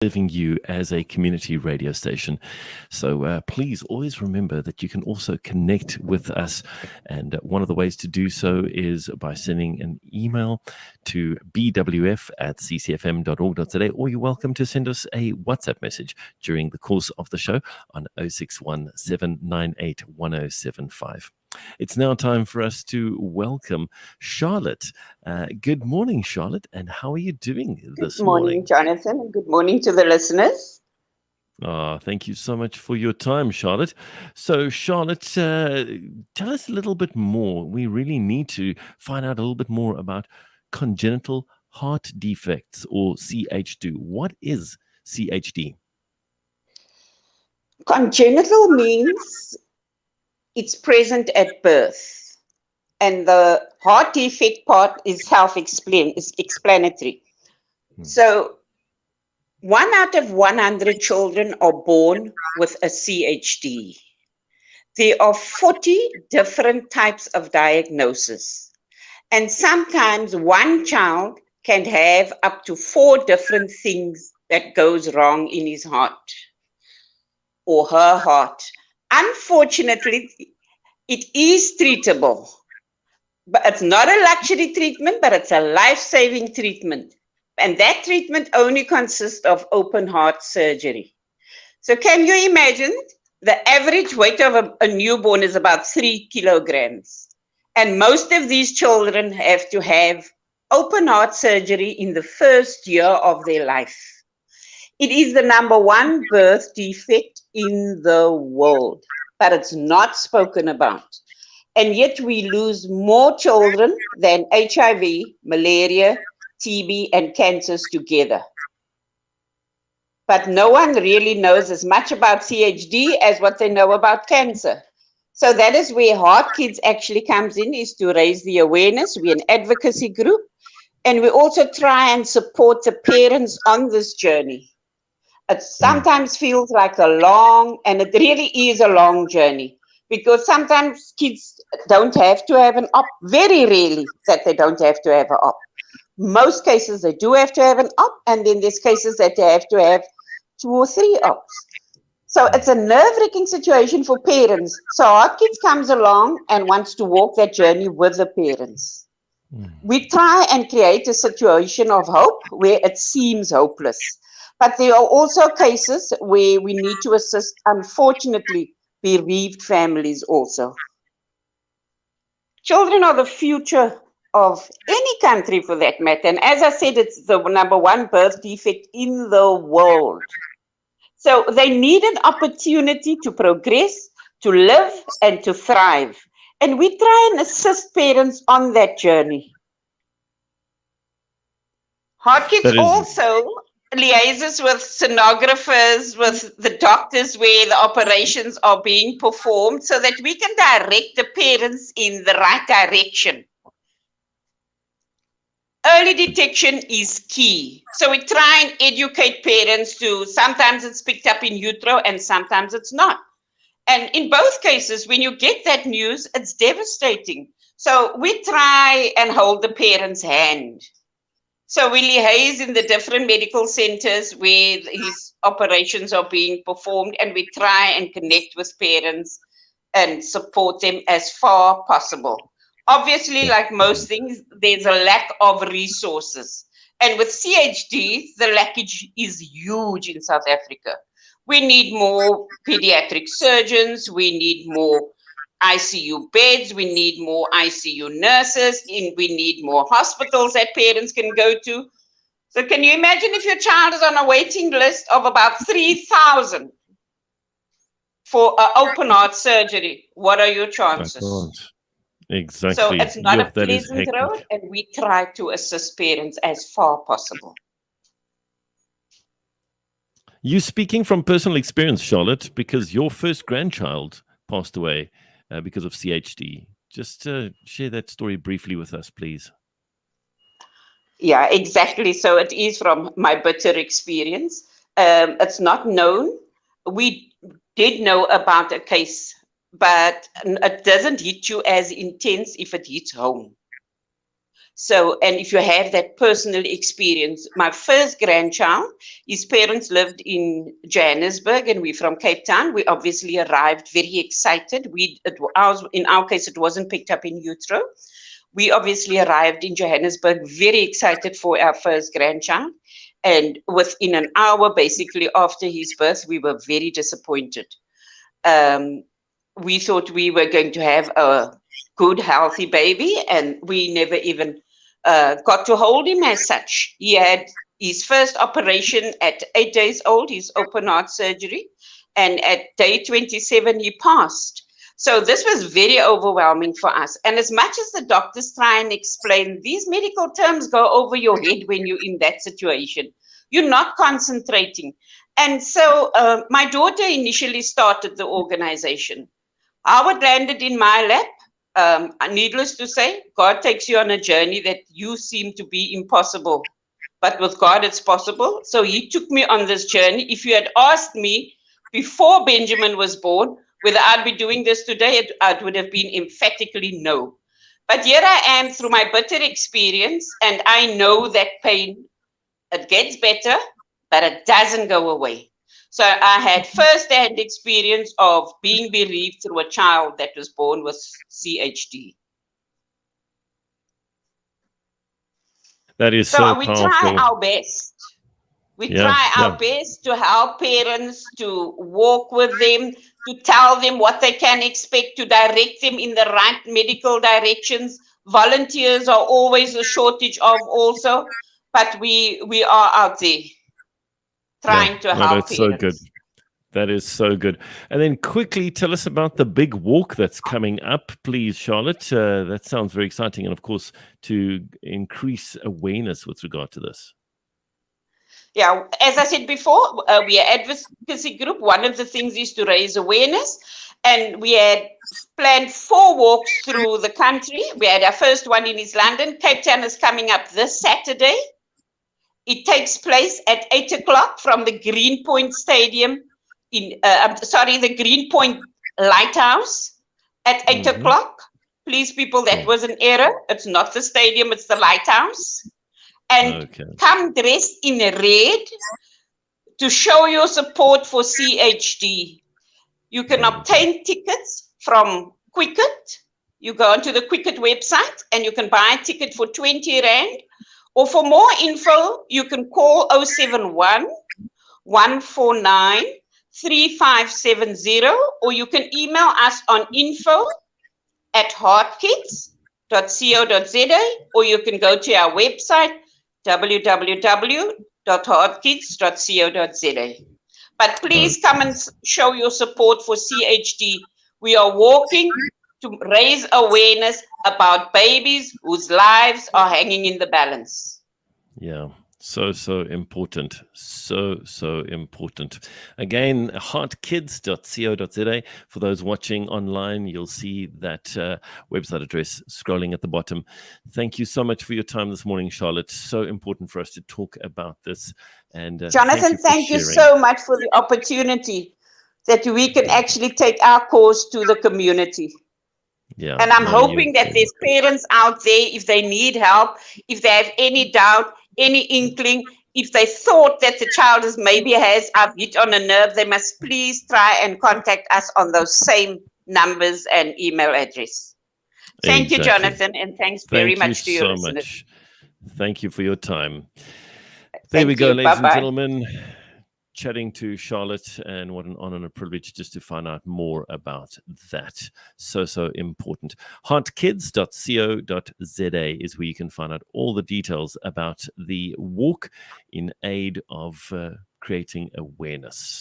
serving you as a community radio station. So please always remember that you can also connect with us. And one of the ways to do so is by sending an email to bwf@ccfm.org.za, or you're welcome to send us a WhatsApp message during the course of the show on 061 798 1075. It's now time for us to welcome Charlotte. Good morning, Charlotte, and how are you doing this Good morning, morning? Jonathan, and good morning to the listeners. Thank you so much for your time, Charlotte. So, Charlotte, tell us a little bit more. We really need to find out a little bit more about congenital heart defects, or CHD. What is CHD? Congenital means it's present at birth, and the heart defect part is explanatory. So, 1 out of 100 children are born with a CHD. There are 40 different types of diagnosis, and sometimes one child can have up to 4 different things that goes wrong in his heart or her heart. Unfortunately, it is treatable, but it's not a luxury treatment, but it's a life-saving treatment. And that treatment only consists of open heart surgery. So can you imagine? The average weight of a newborn is about 3 kilograms. And most of these children have to have open heart surgery in the first year of their life. It is the #1 birth defect in the world, but it's not spoken about. And yet we lose more children than HIV, malaria, TB, and cancers together. But no one really knows as much about CHD as what they know about cancer. So that is where Heart Kids actually comes in, is to raise the awareness. We're an advocacy group, and we also try and support the parents on this journey. It sometimes feels like a long, and it really is a long journey, because sometimes kids don't have to have an op. Very rarely that they don't have to have an op. Most cases they do have to have an op, and then there's cases that they have to have 2 or 3 ops. So it's a nerve-wracking situation for parents. So Heart Kids comes along and wants to walk that journey with the parents. We try and create a situation of hope where it seems hopeless. But there are also cases where we need to assist, unfortunately, bereaved families also. Children are the future of any country for that matter. And as I said, it's the #1 birth defect in the world. So they need an opportunity to progress, to live, and to thrive. And we try and assist parents on that journey. Heart Kids also liaises with sonographers, with the doctors where the operations are being performed, so that we can direct the parents in the right direction. Early detection is key. So we try and educate parents to, sometimes it's picked up in utero and sometimes it's not. And in both cases, when you get that news, it's devastating. So we try and hold the parent's hand. So we liaise in the different medical centers where these operations are being performed, and we try and connect with parents and support them as far possible. Obviously, like most things, there's a lack of resources. And with CHD, the lackage is huge in South Africa. We need more pediatric surgeons. We need more ICU beds. We need more ICU nurses. We need more hospitals that parents can go to. So can you imagine if your child is on a waiting list of about 3,000 for an open heart surgery? What are your chances? Exactly. So it's not a pleasant road, and we try to assist parents as far possible. You speaking from personal experience, Charlotte, because your first grandchild passed away because of CHD. Just share that story briefly with us, please. Yeah, exactly. So it is from my bitter experience. It's not known. We did know about a case, but it doesn't hit you as intense if it hits home. So, and if you have that personal experience, my first grandchild, his parents lived in Johannesburg and we're from Cape Town. We obviously arrived very excited. In our case, it wasn't picked up in utero. We obviously arrived in Johannesburg very excited for our first grandchild. And within an hour, basically after his birth, we were very disappointed. We thought we were going to have a good, healthy baby, and we never even got to hold him as such. He had his first operation at 8 days old, his open heart surgery, and at day 27, he passed. So this was very overwhelming for us. And as much as the doctors try and explain, these medical terms go over your head when you're in that situation. You're not concentrating. And so my daughter initially started the organization. Howard landed in my lap. Needless to say, God takes you on a journey that you seem to be impossible. But with God, it's possible. So he took me on this journey. If you had asked me before Benjamin was born whether I'd be doing this today, it would have been emphatically no. But here I am through my bitter experience, and I know that pain, it gets better, but it doesn't go away. So I had first-hand experience of being bereaved through a child that was born with CHD. That is so we powerful. try our best. We try our best to help parents, to walk with them, to tell them what they can expect, to direct them in the right medical directions. Volunteers are always a shortage of also, but we are out there trying to help that's parents. So good. That is so good. And then quickly tell us about the big walk that's coming up, please, Charlotte. That sounds very exciting. And of course, to increase awareness with regard to this. Yeah, as I said before, we are advocacy group. One of the things is to raise awareness. And we had planned 4 walks through the country. We had our first one in East London. Cape Town is coming up this Saturday. It takes place at 8 o'clock from the Greenpoint Stadium the Greenpoint Lighthouse at 8 o'clock. Please, people, that was an error. It's not the stadium, it's the lighthouse. And come dressed in red to show your support for CHD. You can obtain tickets from Quicket. You go onto the Quicket website and you can buy a ticket for 20 Rand. Or for more info, you can call 071 149 3570, or you can email us on info@heartkids.co.za, or you can go to our website www.heartkids.co.za. But please come and show your support for CHD. We are working to raise awareness about babies whose lives are hanging in the balance. Yeah. So important. So important. Again, heartkids.co.za. For those watching online, you'll see that website address scrolling at the bottom. Thank you so much for your time this morning, Charlotte. So important for us to talk about this. And Jonathan, thank you so much for the opportunity that we can actually take our cause to the community. Yeah, and I'm hoping that there's parents out there, if they need help, if they have any doubt, any inkling, if they thought that the child has hit on a nerve, they must please try and contact us on those same numbers and email address. Thank you, Jonathan, and thanks very much to your listeners. Thank you for your time. There we go, ladies and gentlemen. Chatting to Charlotte, and what an honor and a privilege just to find out more about that. So important. Heartkids.co.za is where you can find out all the details about the walk in aid of creating awareness.